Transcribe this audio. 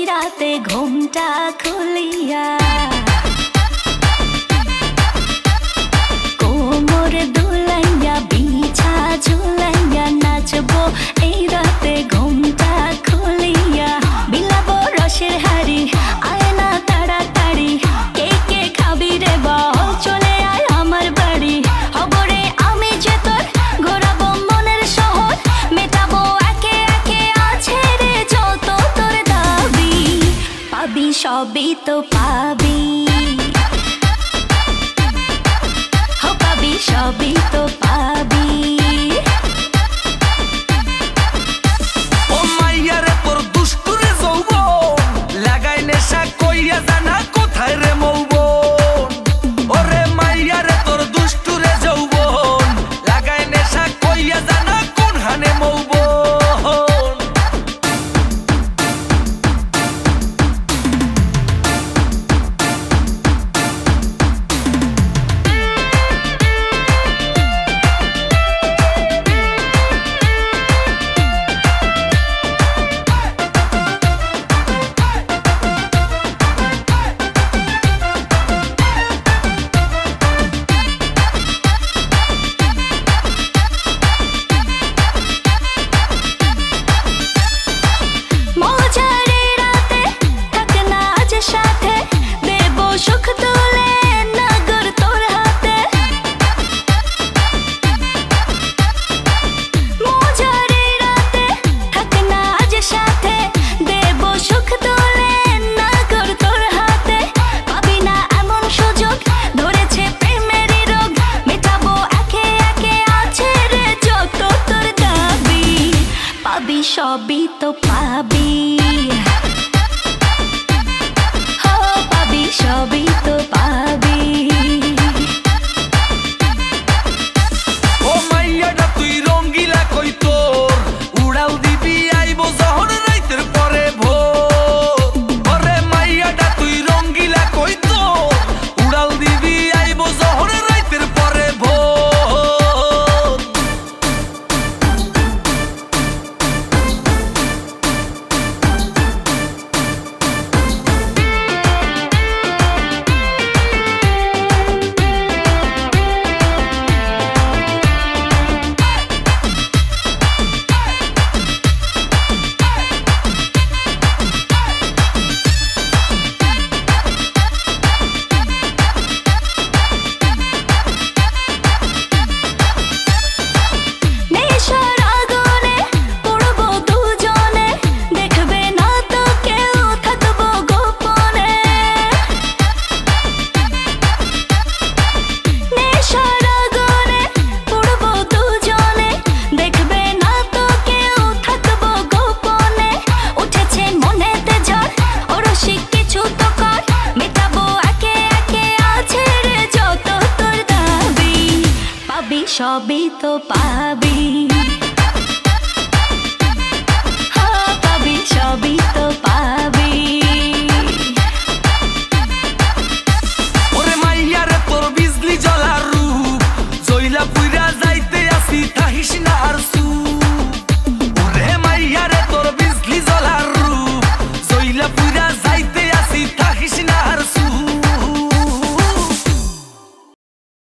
রাতে ঘুমটা খুলিয়া কোমর দুলাইয়া বিছা ঝুলাইয়া নাচবো এই রাতে ঘুমটা খুলিয়া বিলাবো রসের হাড়ি আয় না তাড়াতাড়ি কে কে খাবি রে বল চলে আয় আমার বাড়ি হবরে আমি যে তোর ঘোরাবো মনের শহর মেটাবো একে একে আছে রে যত তোর দাবি পাবি সবই তো পাবি সবই তো পাবি ও মাইয়া রে তোর দুষ্টুরে যৌবন লাগাই নেশা কইয়া জানা কোথায় রে মৌবন ওরে মাইয়া রে তোর দুষ্টুরে যৌবন লাগাই নেশা কইয়া জানা কোন হানে মৌবন সবই তো পাবি হো পাবি সবই তো পাবি ও মাইয়াটা তুই রঙ্গিলা কই তোর উড়াল দিবি আইবো যখন রাইতের পরে ভোর ওরে মাইয়াটা তুই রঙ্গিলা কই তোর উড়াল দিবি আইবো যখন রাইতের পরে ভোর সবই তো পাবি